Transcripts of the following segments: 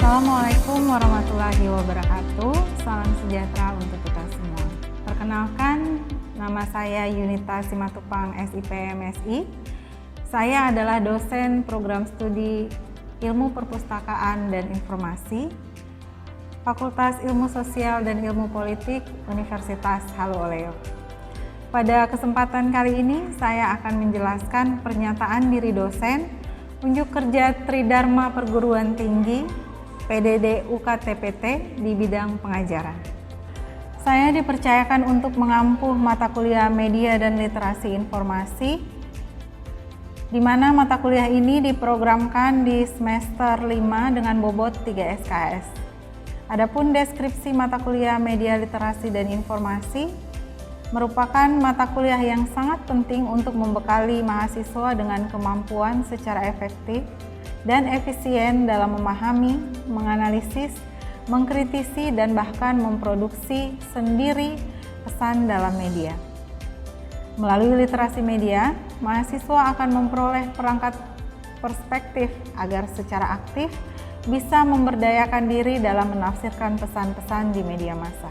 Assalamualaikum warahmatullahi wabarakatuh. Salam sejahtera untuk kita semua. Perkenalkan, nama saya Yunita Simatupang SIP/MSI. Saya adalah dosen program studi Ilmu Perpustakaan dan Informasi, Fakultas Ilmu Sosial dan Ilmu Politik, Universitas Haluoleo. Pada kesempatan kali ini, saya akan menjelaskan pernyataan diri dosen unjuk kerja Tridharma Perguruan Tinggi PDD UKTPT di bidang pengajaran. Saya dipercayakan untuk mengampu mata kuliah Media dan Literasi Informasi, di mana mata kuliah ini diprogramkan di semester 5 dengan bobot 3 SKS. Adapun deskripsi mata kuliah Media, Literasi, dan Informasi merupakan mata kuliah yang sangat penting untuk membekali mahasiswa dengan kemampuan secara efektif dan efisien dalam memahami, menganalisis, mengkritisi, dan bahkan memproduksi sendiri pesan dalam media. Melalui literasi media, mahasiswa akan memperoleh perangkat perspektif agar secara aktif bisa memberdayakan diri dalam menafsirkan pesan-pesan di media massa.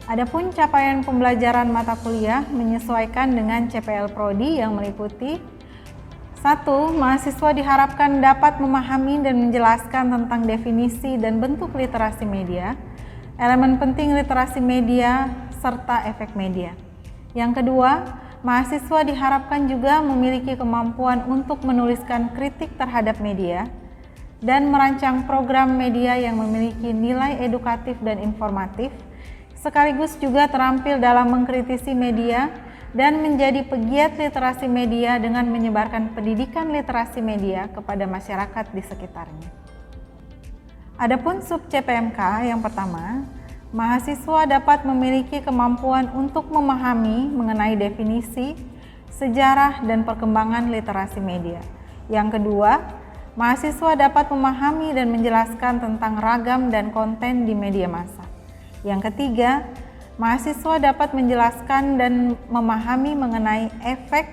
Adapun capaian pembelajaran mata kuliah menyesuaikan dengan CPL Prodi yang meliputi 1. Mahasiswa diharapkan dapat memahami dan menjelaskan tentang definisi dan bentuk literasi media, elemen penting literasi media, serta efek media. Yang kedua, mahasiswa diharapkan juga memiliki kemampuan untuk menuliskan kritik terhadap media dan merancang program media yang memiliki nilai edukatif dan informatif, sekaligus juga terampil dalam mengkritisi media dan menjadi pegiat literasi media dengan menyebarkan pendidikan literasi media kepada masyarakat di sekitarnya. Adapun sub CPMK yang pertama, mahasiswa dapat memiliki kemampuan untuk memahami mengenai definisi, sejarah, dan perkembangan literasi media. Yang kedua, mahasiswa dapat memahami dan menjelaskan tentang ragam dan konten di media massa. Yang ketiga, mahasiswa dapat menjelaskan dan memahami mengenai efek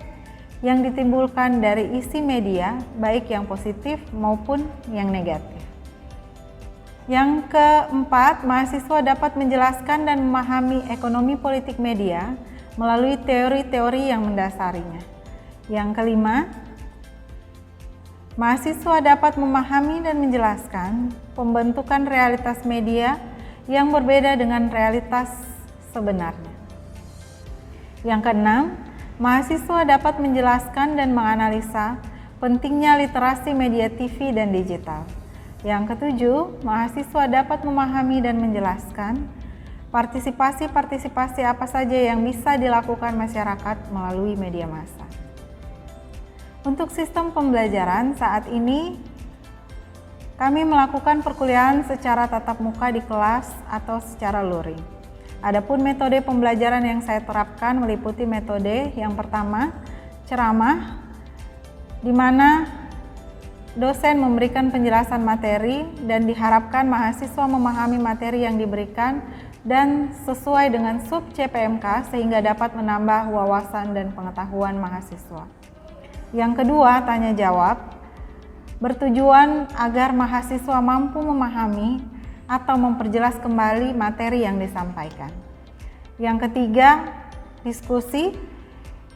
yang ditimbulkan dari isi media, baik yang positif maupun yang negatif. Yang keempat, mahasiswa dapat menjelaskan dan memahami ekonomi politik media melalui teori-teori yang mendasarinya. Yang kelima, mahasiswa dapat memahami dan menjelaskan pembentukan realitas media yang berbeda dengan realitas sebenarnya. Yang keenam, mahasiswa dapat menjelaskan dan menganalisa pentingnya literasi media TV dan digital. Yang ketujuh, mahasiswa dapat memahami dan menjelaskan partisipasi-partisipasi apa saja yang bisa dilakukan masyarakat melalui media massa. Untuk sistem pembelajaran saat ini, kami melakukan perkuliahan secara tatap muka di kelas atau secara luring. Adapun metode pembelajaran yang saya terapkan meliputi metode yang pertama, ceramah, di mana dosen memberikan penjelasan materi dan diharapkan mahasiswa memahami materi yang diberikan dan sesuai dengan sub CPMK sehingga dapat menambah wawasan dan pengetahuan mahasiswa. Yang kedua, tanya jawab, bertujuan agar mahasiswa mampu memahami atau memperjelas kembali materi yang disampaikan. Yang ketiga, diskusi.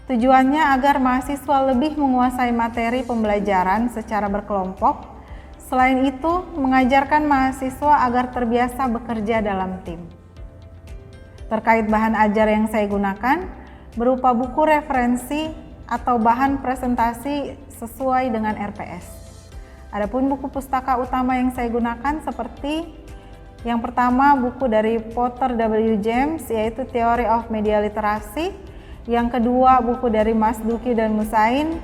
Tujuannya agar mahasiswa lebih menguasai materi pembelajaran secara berkelompok. Selain itu, mengajarkan mahasiswa agar terbiasa bekerja dalam tim. Terkait bahan ajar yang saya gunakan, berupa buku referensi atau bahan presentasi sesuai dengan RPS. Adapun buku pustaka utama yang saya gunakan seperti yang pertama, buku dari Potter W. James, yaitu Theory of Media Literacy. Yang kedua, buku dari Mas Duki dan Musain,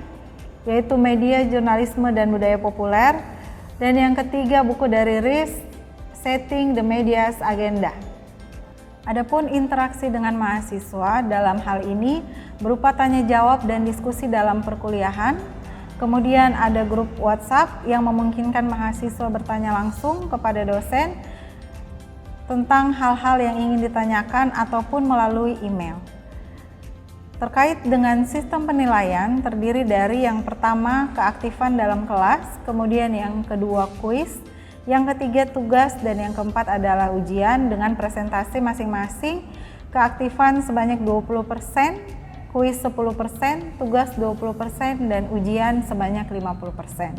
yaitu Media, Jurnalisme, dan Budaya Populer. Dan yang ketiga, buku dari Rees, Setting the Media's Agenda. Adapun interaksi dengan mahasiswa dalam hal ini berupa tanya jawab dan diskusi dalam perkuliahan. Kemudian ada grup WhatsApp yang memungkinkan mahasiswa bertanya langsung kepada dosen tentang hal-hal yang ingin ditanyakan ataupun melalui email. Terkait dengan sistem penilaian terdiri dari yang pertama keaktifan dalam kelas, kemudian yang kedua kuis, Yang ketiga tugas, dan yang keempat adalah ujian dengan presentasi masing-masing, keaktifan sebanyak 20%, kuis 10%, tugas 20%, dan ujian sebanyak 50%.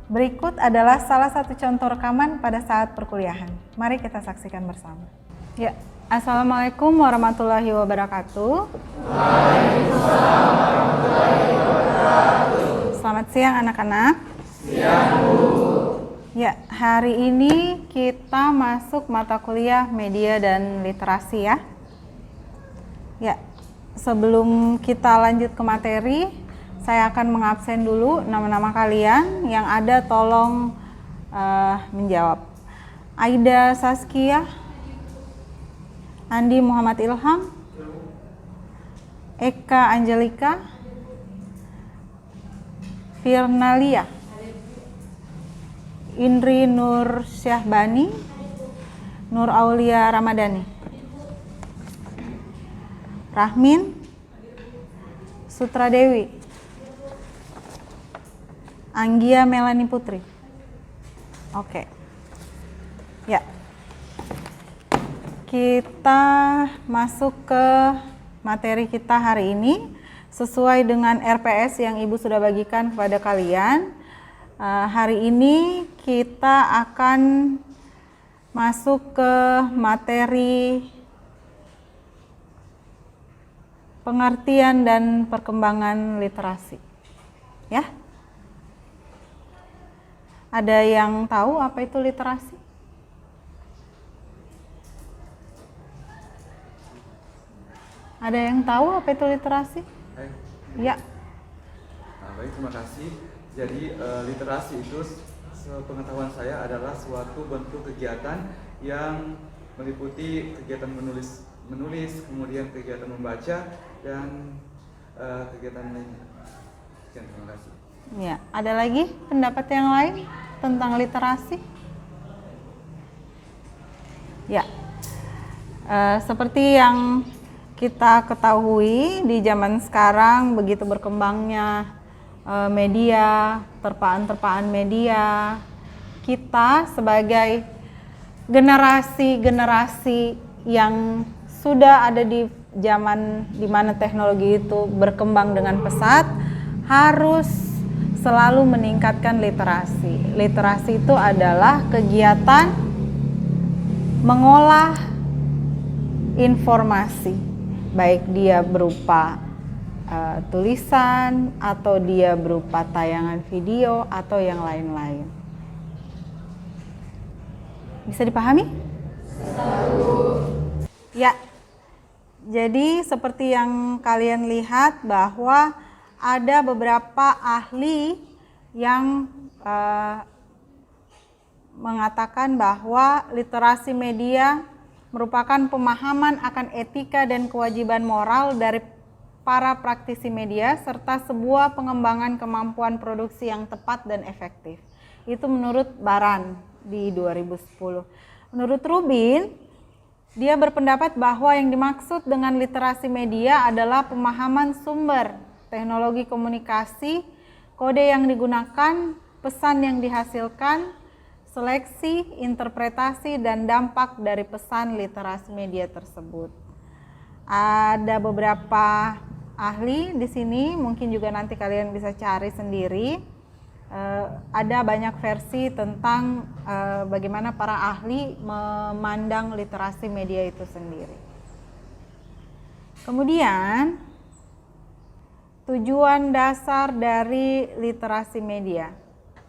Berikut adalah salah satu contoh rekaman pada saat perkuliahan. Mari kita saksikan bersama. Ya, Assalamualaikum warahmatullahi wabarakatuh. Waalaikumsalam warahmatullahi wabarakatuh. Selamat siang anak-anak. Siang, Bu. Ya, hari ini kita masuk mata kuliah media dan literasi ya. Ya, sebelum kita lanjut ke materi, saya akan mengabsen dulu nama-nama kalian. Yang ada tolong menjawab. Aida Saskia, Andi Muhammad Ilham, Eka Angelika, Firnalia, Indri Nur Syahbani, Nur Aulia Ramadhani, Rahmin Sutradewi, Anggia Melani Putri. Oke. Ya. Kita masuk ke materi kita hari ini sesuai dengan RPS yang Ibu sudah bagikan kepada kalian. Hari ini kita akan masuk ke materi pengertian dan perkembangan literasi. Ya. Ada yang tahu apa itu literasi? Ada yang tahu apa itu literasi? Ya. Baik, terima kasih. Jadi literasi itu sepengetahuan saya adalah suatu bentuk kegiatan yang meliputi kegiatan menulis, kemudian kegiatan membaca dan kegiatan lainnya. Sekian, terima kasih. Ya, ada lagi pendapat yang lain tentang literasi? Ya, seperti yang kita ketahui di zaman sekarang begitu berkembangnya media, terpaan-terpaan media, kita sebagai generasi-generasi yang sudah ada di zaman di mana teknologi itu berkembang dengan pesat, harus selalu meningkatkan literasi. Literasi itu adalah kegiatan mengolah informasi, baik dia berupa tulisan atau dia berupa tayangan video atau yang lain-lain. Bisa dipahami? Ya. Jadi seperti yang kalian lihat bahwa ada beberapa ahli yang mengatakan bahwa literasi media merupakan pemahaman akan etika dan kewajiban moral dari para praktisi media serta sebuah pengembangan kemampuan produksi yang tepat dan efektif. Itu menurut Baran di 2010. Menurut Rubin, dia berpendapat bahwa yang dimaksud dengan literasi media adalah pemahaman sumber, teknologi komunikasi, kode yang digunakan, pesan yang dihasilkan, seleksi, interpretasi, dan dampak dari pesan literasi media tersebut. Ada beberapa ahli di sini, mungkin juga nanti kalian bisa cari sendiri. Ada banyak versi tentang bagaimana para ahli memandang literasi media itu sendiri. Kemudian, tujuan dasar dari literasi media.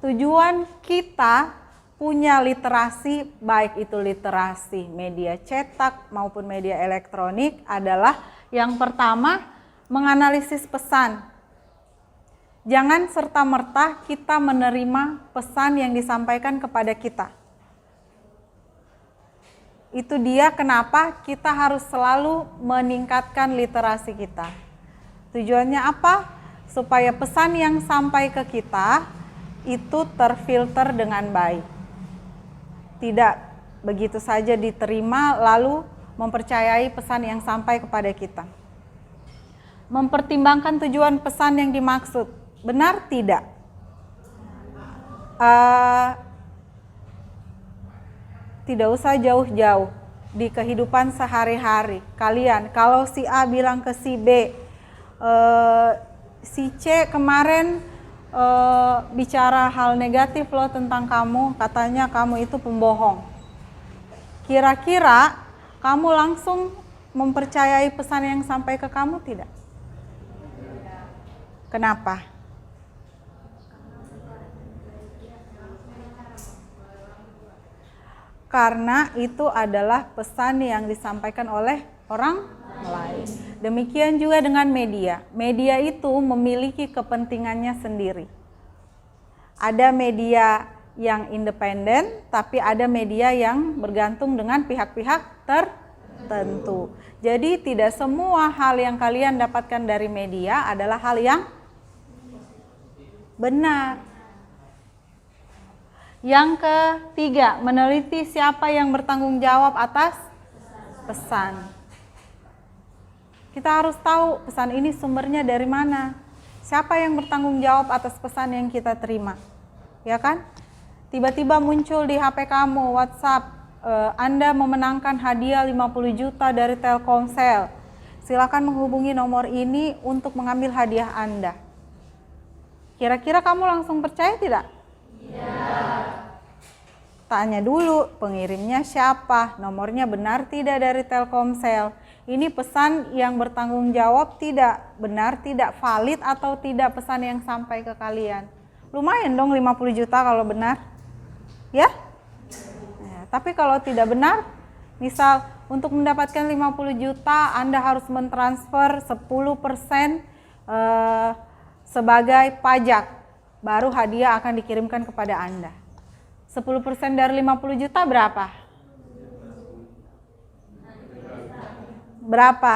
Tujuan kita punya literasi, baik itu literasi media cetak maupun media elektronik, adalah yang pertama, menganalisis pesan. Jangan serta-merta kita menerima pesan yang disampaikan kepada kita. Itu dia kenapa kita harus selalu meningkatkan literasi kita. Tujuannya apa? Supaya pesan yang sampai ke kita itu terfilter dengan baik. Tidak begitu saja diterima lalu mempercayai pesan yang sampai kepada kita. Mempertimbangkan tujuan pesan yang dimaksud. Benar tidak? tidak usah jauh-jauh di kehidupan sehari-hari. Kalian, kalau si A bilang ke si B, si C kemarin bicara hal negatif loh tentang kamu, katanya kamu itu pembohong. Kira-kira kamu langsung mempercayai pesan yang sampai ke kamu tidak? Kenapa? Karena itu adalah pesan yang disampaikan oleh orang lain. Demikian juga dengan media. Media itu memiliki kepentingannya sendiri. Ada media yang independen, tapi ada media yang bergantung dengan pihak-pihak tertentu. Jadi tidak semua hal yang kalian dapatkan dari media adalah hal yang benar. Yang ketiga, meneliti siapa yang bertanggung jawab atas pesan. Kita harus tahu pesan ini sumbernya dari mana. Siapa yang bertanggung jawab atas pesan yang kita terima. Ya kan? Tiba-tiba muncul di HP kamu, WhatsApp, Anda memenangkan hadiah 50 juta dari Telkomsel. Silakan menghubungi nomor ini untuk mengambil hadiah Anda. Kira-kira kamu langsung percaya tidak? Tanya dulu pengirimnya siapa, nomornya benar tidak dari Telkomsel. Ini pesan yang bertanggung jawab tidak, benar tidak, valid atau tidak pesan yang sampai ke kalian. Lumayan dong 50 juta kalau benar. Ya? Nah, tapi kalau tidak benar, misal untuk mendapatkan 50 juta Anda harus mentransfer 10% sebagai pajak. Baru hadiah akan dikirimkan kepada Anda. 10% dari 50 juta berapa? Berapa?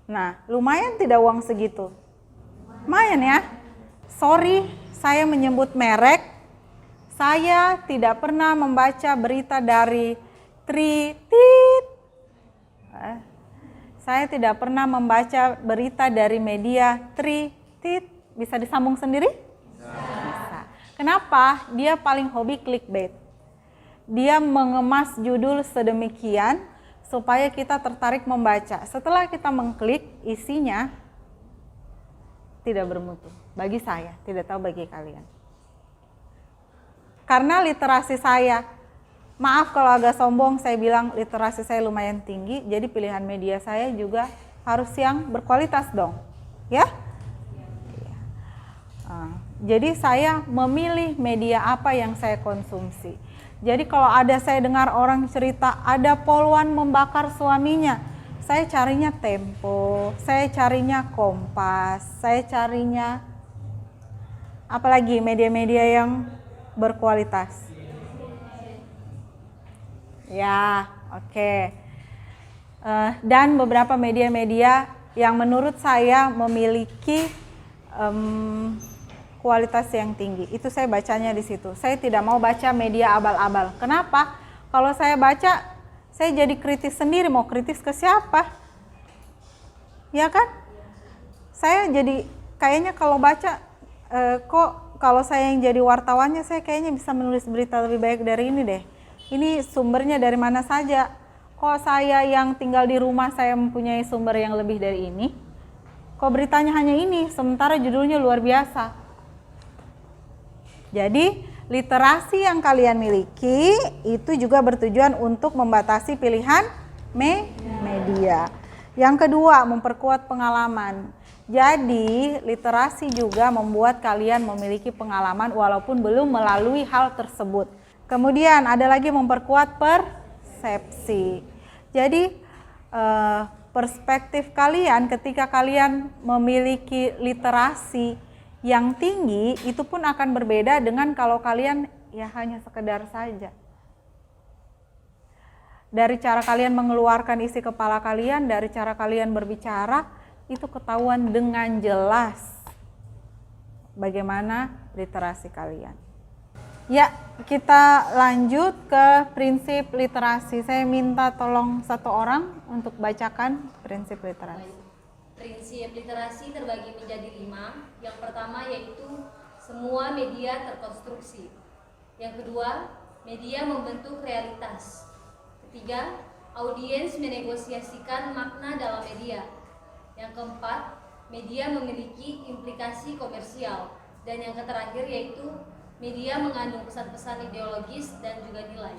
Nah, lumayan tidak uang segitu? Lumayan ya. Sorry, saya menyebut merek. Saya tidak pernah membaca berita dari Tritit. Saya tidak pernah membaca berita dari media Tritit. Bisa disambung sendiri? Bisa. Kenapa? Dia paling hobi clickbait. Dia mengemas judul sedemikian supaya kita tertarik membaca. Setelah kita mengklik, isinya tidak bermutu. Bagi saya, tidak tahu bagi kalian. Karena literasi saya, maaf kalau agak sombong, saya bilang literasi saya lumayan tinggi, jadi pilihan media saya juga harus yang berkualitas dong. Ya? Jadi saya memilih media apa yang saya konsumsi. Jadi kalau ada saya dengar orang cerita ada poluan membakar suaminya, saya carinya Tempo, saya carinya Kompas, saya carinya apalagi media-media yang berkualitas. Ya, oke. Dan beberapa media-media yang menurut saya memiliki kualitas yang tinggi. Itu saya bacanya di situ. Saya tidak mau baca media abal-abal. Kenapa? Kalau saya baca, saya jadi kritis sendiri. Mau kritis ke siapa? Ya kan? Saya jadi kayaknya kalau baca, kok kalau saya yang jadi wartawannya, saya kayaknya bisa menulis berita lebih baik dari ini deh. Ini sumbernya dari mana saja? Kok saya yang tinggal di rumah, saya mempunyai sumber yang lebih dari ini? Kok beritanya hanya ini, sementara judulnya luar biasa? Jadi, literasi yang kalian miliki itu juga bertujuan untuk membatasi pilihan media. Yang kedua, memperkuat pengalaman. Jadi, literasi juga membuat kalian memiliki pengalaman walaupun belum melalui hal tersebut. Kemudian ada lagi memperkuat persepsi. Jadi, perspektif kalian ketika kalian memiliki literasi yang tinggi itu pun akan berbeda dengan kalau kalian ya hanya sekedar saja. Dari cara kalian mengeluarkan isi kepala kalian, dari cara kalian berbicara, itu ketahuan dengan jelas bagaimana literasi kalian. Ya, kita lanjut ke prinsip literasi. Saya minta tolong satu orang untuk bacakan prinsip literasi. Prinsip literasi terbagi menjadi 5. Yang pertama yaitu semua media terkonstruksi. Yang kedua, media membentuk realitas. Ketiga, audiens menegosiasikan makna dalam media. Yang keempat, media memiliki implikasi komersial. Dan yang terakhir yaitu media mengandung pesan-pesan ideologis dan juga nilai.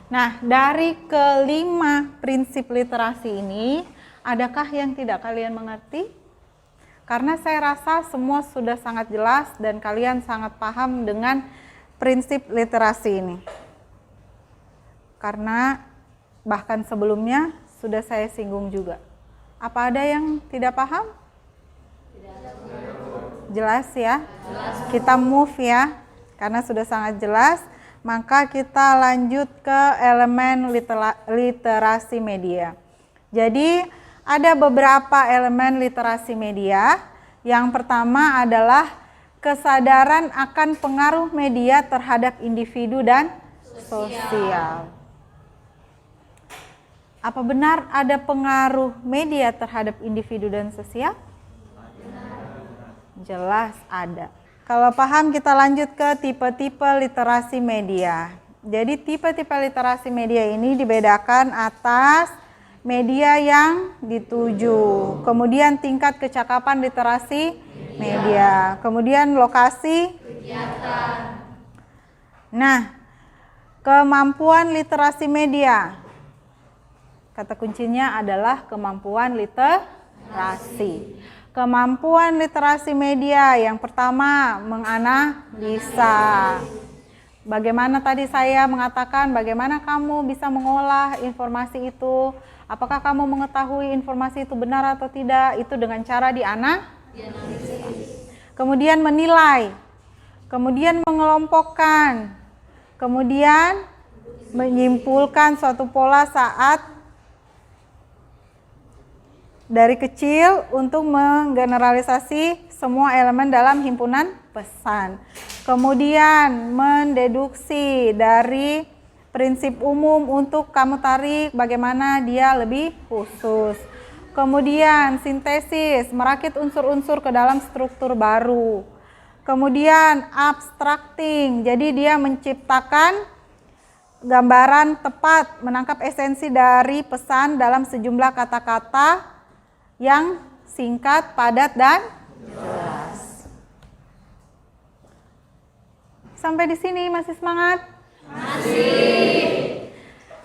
Nah, dari kelima prinsip literasi ini, adakah yang tidak kalian mengerti? Karena saya rasa semua sudah sangat jelas dan kalian sangat paham dengan prinsip literasi ini. Karena bahkan sebelumnya sudah saya singgung juga. Apa ada yang tidak paham? Jelas ya? Kita move ya, karena sudah sangat jelas. Maka kita lanjut ke elemen literasi media. Jadi ada beberapa elemen literasi media. Yang pertama adalah kesadaran akan pengaruh media terhadap individu dan sosial. Apa benar ada pengaruh media terhadap individu dan sosial? Jelas ada. Kalau paham, kita lanjut ke tipe-tipe literasi media. Jadi tipe-tipe literasi media ini dibedakan atas media yang dituju, kemudian tingkat kecakapan literasi media, kemudian lokasi kegiatan. Nah, kemampuan literasi media. Kata kuncinya adalah kemampuan literasi. Kemampuan literasi media yang pertama, menganalisa. Bagaimana tadi saya mengatakan, bagaimana kamu bisa mengolah informasi itu? Apakah kamu mengetahui informasi itu benar atau tidak? Itu dengan cara dianalisis. Kemudian menilai. Kemudian mengelompokkan. Kemudian menyimpulkan suatu pola saat dari kecil untuk menggeneralisasi semua elemen dalam himpunan pesan. Kemudian mendeduksi dari prinsip umum untuk kamu tarik bagaimana dia lebih khusus. Kemudian sintesis, merakit unsur-unsur ke dalam struktur baru. Kemudian abstracting, jadi dia menciptakan gambaran tepat, menangkap esensi dari pesan dalam sejumlah kata-kata yang singkat, padat, dan jelas. Sampai di sini masih semangat? Masih.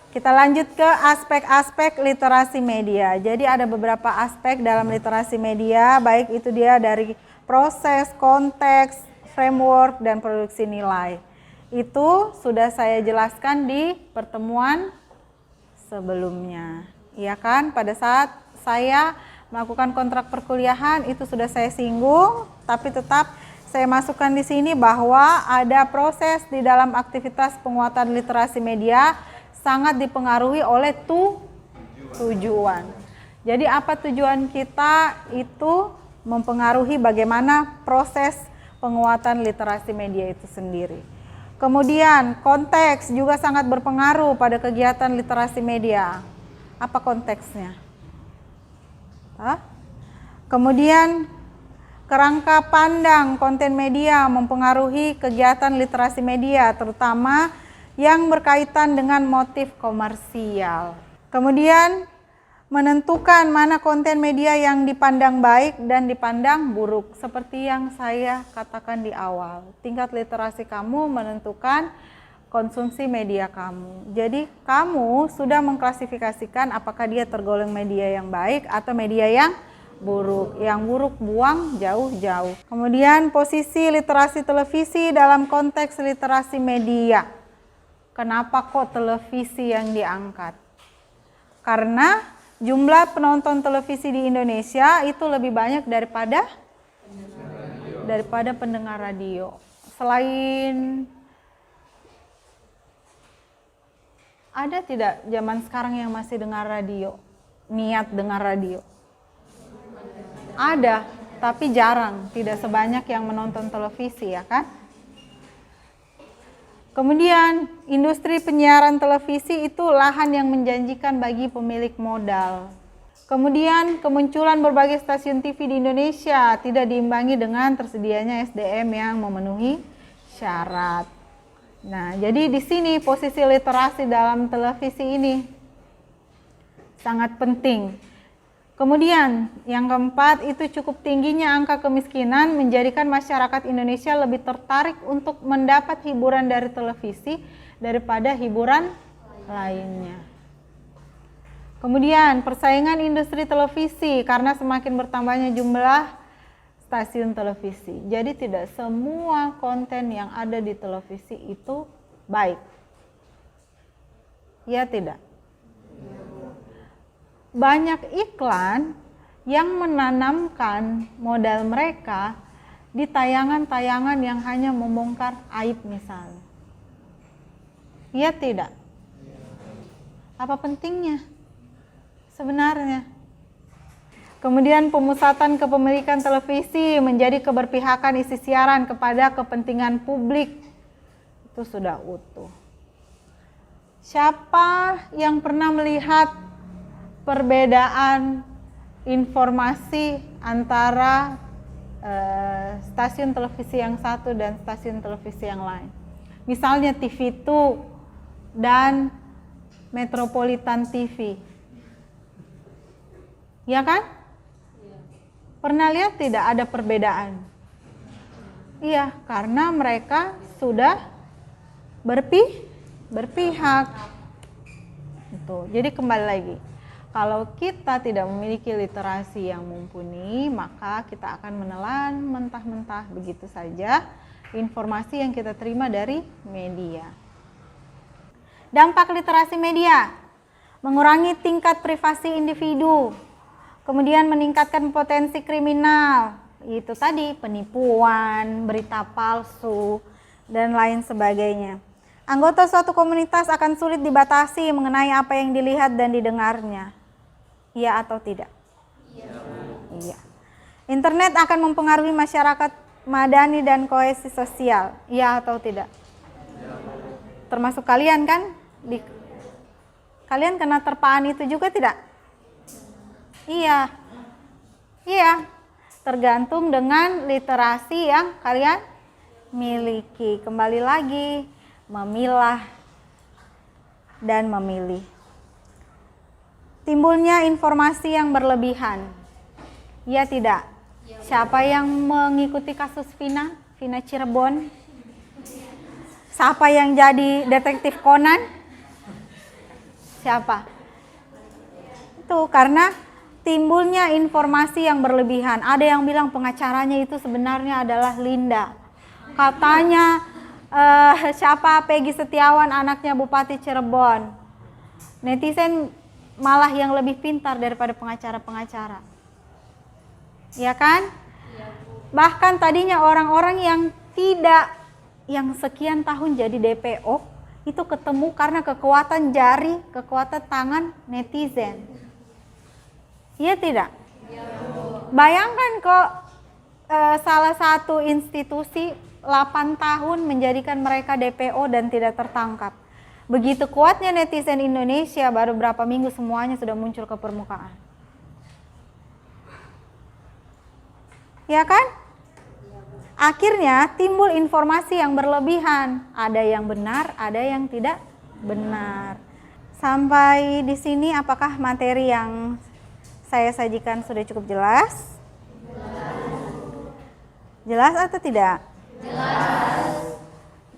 Kita lanjut ke aspek-aspek literasi media. Jadi ada beberapa aspek dalam literasi media, baik itu dia dari proses, konteks, framework, dan produksi nilai. Itu sudah saya jelaskan di pertemuan sebelumnya. Iya kan? Pada saat saya melakukan kontrak perkuliahan itu sudah saya singgung, tapi tetap saya masukkan di sini bahwa ada proses di dalam aktivitas penguatan literasi media sangat dipengaruhi oleh tujuan. Jadi apa tujuan kita itu mempengaruhi bagaimana proses penguatan literasi media itu sendiri. Kemudian konteks juga sangat berpengaruh pada kegiatan literasi media. Apa konteksnya? Kemudian kerangka pandang konten media mempengaruhi kegiatan literasi media, terutama yang berkaitan dengan motif komersial. Kemudian menentukan mana konten media yang dipandang baik dan dipandang buruk. Seperti yang saya katakan di awal, tingkat literasi kamu menentukan konsumsi media kamu. Jadi kamu sudah mengklasifikasikan apakah dia tergolong media yang baik atau media yang buruk. Yang buruk buang jauh-jauh. Kemudian posisi literasi televisi dalam konteks literasi media. Kenapa kok televisi yang diangkat? Karena jumlah penonton televisi di Indonesia itu lebih banyak daripada pendengar radio. Selain ada tidak zaman sekarang yang masih dengar radio? Niat dengar radio? Ada, tapi jarang, tidak sebanyak yang menonton televisi, ya kan? Kemudian, industri penyiaran televisi itu lahan yang menjanjikan bagi pemilik modal. Kemudian, kemunculan berbagai stasiun TV di Indonesia tidak diimbangi dengan tersedianya SDM yang memenuhi syarat. Nah, jadi di sini posisi literasi dalam televisi ini sangat penting. Kemudian yang keempat itu cukup tingginya angka kemiskinan menjadikan masyarakat Indonesia lebih tertarik untuk mendapat hiburan dari televisi daripada hiburan lainnya. Kemudian persaingan industri televisi karena semakin bertambahnya jumlah stasiun televisi. Jadi tidak semua konten yang ada di televisi itu baik. Ya tidak? Banyak iklan yang menanamkan modal mereka di tayangan-tayangan yang hanya membongkar aib misalnya. Ya tidak? Apa pentingnya sebenarnya? Kemudian pemusatan kepemilikan televisi menjadi keberpihakan isi siaran kepada kepentingan publik. Itu sudah utuh. Siapa yang pernah melihat perbedaan informasi antara stasiun televisi yang satu dan stasiun televisi yang lain? Misalnya TV2 dan Metropolitan TV. Ya kan? Pernah lihat tidak ada perbedaan? Iya, karena mereka sudah berpihak. Itu. Jadi kembali lagi, kalau kita tidak memiliki literasi yang mumpuni, maka kita akan menelan mentah-mentah begitu saja informasi yang kita terima dari media. Dampak literasi media, mengurangi tingkat privasi individu, kemudian meningkatkan potensi kriminal, itu tadi penipuan, berita palsu, dan lain sebagainya. Anggota suatu komunitas akan sulit dibatasi mengenai apa yang dilihat dan didengarnya. Iya atau tidak? Iya. Internet akan mempengaruhi masyarakat madani dan kohesi sosial. Iya atau tidak? Termasuk kalian kan? Kalian kena terpaan itu juga tidak? Iya. Iya. Tergantung dengan literasi yang kalian miliki. Kembali lagi, memilah dan memilih. Timbulnya informasi yang berlebihan. Ya tidak? Siapa yang mengikuti kasus Vina Cirebon? Siapa yang jadi detektif Conan? Siapa? Itu karena timbulnya informasi yang berlebihan. Ada yang bilang pengacaranya itu sebenarnya adalah Linda. Katanya siapa Peggy Setiawan, anaknya Bupati Cirebon. Netizen malah yang lebih pintar daripada pengacara-pengacara. Ya kan? Bahkan tadinya orang-orang yang sekian tahun jadi DPO itu ketemu karena kekuatan jari, kekuatan tangan netizen. Iya tidak? Bayangkan kok salah satu institusi 8 tahun menjadikan mereka DPO dan tidak tertangkap. Begitu kuatnya netizen Indonesia, baru berapa minggu semuanya sudah muncul ke permukaan. Ya kan? Akhirnya timbul informasi yang berlebihan. Ada yang benar, ada yang tidak benar. Sampai di sini apakah materi yang saya sajikan sudah cukup jelas? Jelas atau tidak?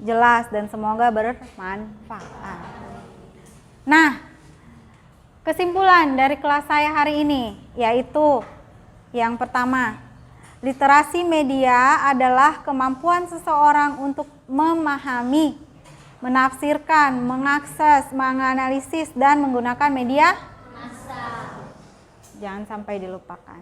Jelas dan semoga bermanfaat. Nah, kesimpulan dari kelas saya hari ini yaitu yang pertama, literasi media adalah kemampuan seseorang untuk memahami, menafsirkan, mengakses, menganalisis, dan menggunakan media massa. Jangan sampai dilupakan.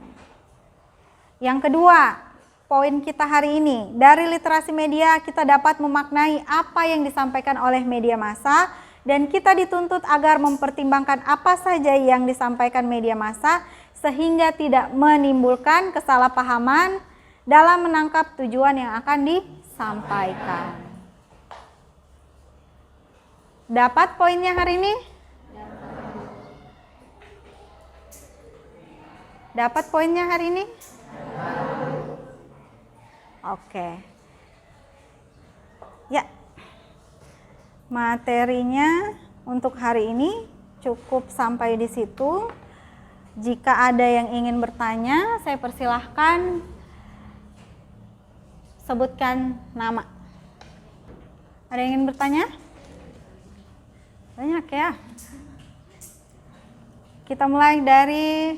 Yang kedua, poin kita hari ini, dari literasi media kita dapat memaknai apa yang disampaikan oleh media massa dan kita dituntut agar mempertimbangkan apa saja yang disampaikan media massa sehingga tidak menimbulkan kesalahpahaman dalam menangkap tujuan yang akan disampaikan. Dapat poinnya hari ini? Dapat poinnya hari ini? Oke. Ya. materinya untuk hari ini cukup sampai di situ. Jika ada yang ingin bertanya, saya persilahkan sebutkan nama. Ada yang ingin bertanya? Banyak ya. Kita mulai dari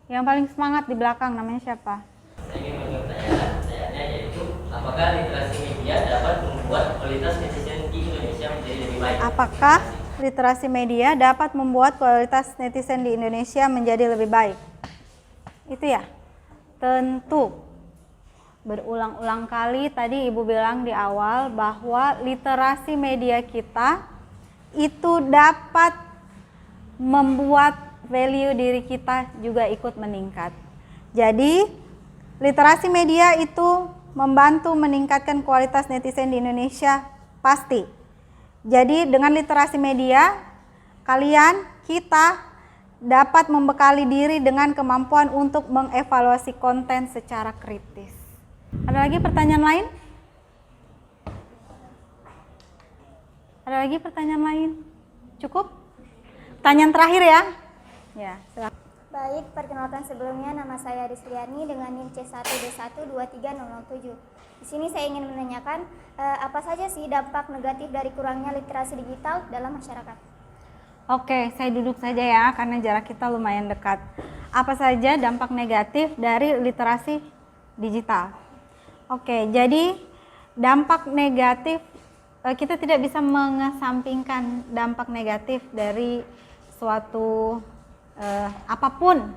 yang paling semangat di belakang, namanya siapa? Saya ingin pertanyaannya yaitu apakah literasi media dapat membuat kualitas netizen di Indonesia menjadi lebih baik? Apakah literasi media dapat membuat kualitas netizen di Indonesia menjadi lebih baik? Itu ya? Tentu. Berulang-ulang kali tadi Ibu bilang di awal bahwa literasi media kita itu dapat membuat value diri kita juga ikut meningkat. Jadi literasi media itu membantu meningkatkan kualitas netizen di Indonesia pasti. Jadi dengan literasi media kita dapat membekali diri dengan kemampuan untuk mengevaluasi konten secara kritis. Ada lagi pertanyaan lain? Ada lagi pertanyaan lain? Cukup? Pertanyaan terakhir ya? Ya, silakan. Baik, perkenalkan sebelumnya nama saya Rizliani dengan NIM C1D1230007. Di sini saya ingin menanyakan apa saja sih dampak negatif dari kurangnya literasi digital dalam masyarakat? Oke, saya duduk saja ya karena jarak kita lumayan dekat. Apa saja dampak negatif dari literasi digital? Oke, jadi dampak negatif kita tidak bisa mengesampingkan dampak negatif dari suatu apapun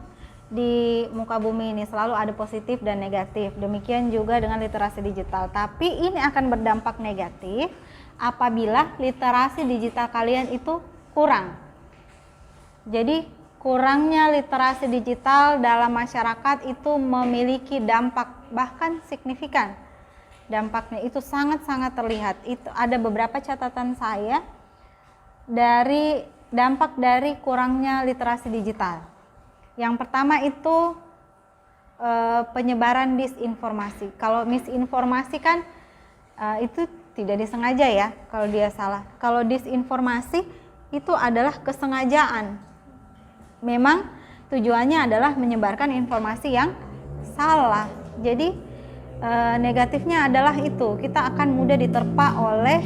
di muka bumi ini, selalu ada positif dan negatif. Demikian juga dengan literasi digital. Tapi ini akan berdampak negatif apabila literasi digital kalian itu kurang. Jadi kurangnya literasi digital dalam masyarakat itu memiliki dampak bahkan signifikan. Dampaknya itu sangat-sangat terlihat. Itu ada beberapa catatan saya dari dampak dari kurangnya literasi digital. Yang pertama itu penyebaran disinformasi. Kalau misinformasi kan itu tidak disengaja ya kalau dia salah. Kalau disinformasi itu adalah kesengajaan. Memang tujuannya adalah menyebarkan informasi yang salah. Jadi negatifnya adalah itu, kita akan mudah diterpa oleh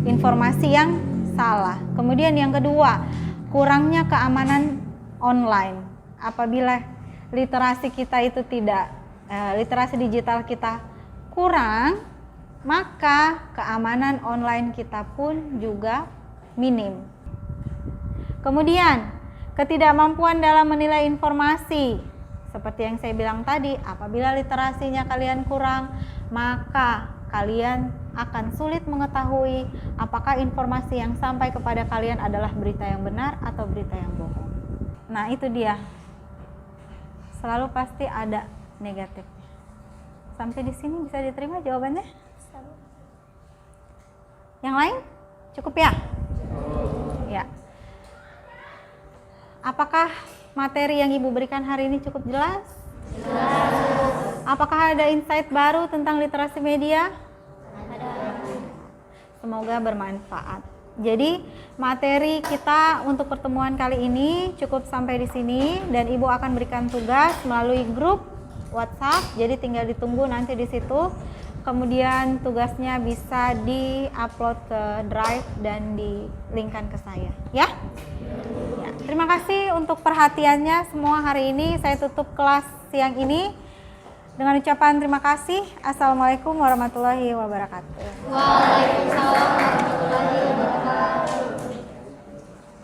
informasi yang salah. Kemudian yang kedua, kurangnya keamanan online. Apabila literasi kita itu literasi digital kita kurang, maka keamanan online kita pun juga minim. Kemudian ketidakmampuan dalam menilai informasi. Seperti yang saya bilang tadi, apabila literasinya kalian kurang, maka kalian akan sulit mengetahui apakah informasi yang sampai kepada kalian adalah berita yang benar atau berita yang bohong. Nah, itu dia. Selalu pasti ada negatifnya. Sampai di sini bisa diterima jawabannya? Yang lain? Cukup ya? Ya. Apakah materi yang Ibu berikan hari ini cukup jelas? Jelas. Apakah ada insight baru tentang literasi media? Ada. Semoga bermanfaat. Jadi materi kita untuk pertemuan kali ini cukup sampai di sini dan Ibu akan berikan tugas melalui grup WhatsApp. Jadi tinggal ditunggu nanti di situ. Kemudian tugasnya bisa di-upload ke Drive dan di-linkkan ke saya, ya? Ya. Terima kasih untuk perhatiannya semua hari ini. Saya tutup kelas siang ini dengan ucapan terima kasih. Assalamualaikum warahmatullahi wabarakatuh. Waalaikumsalam.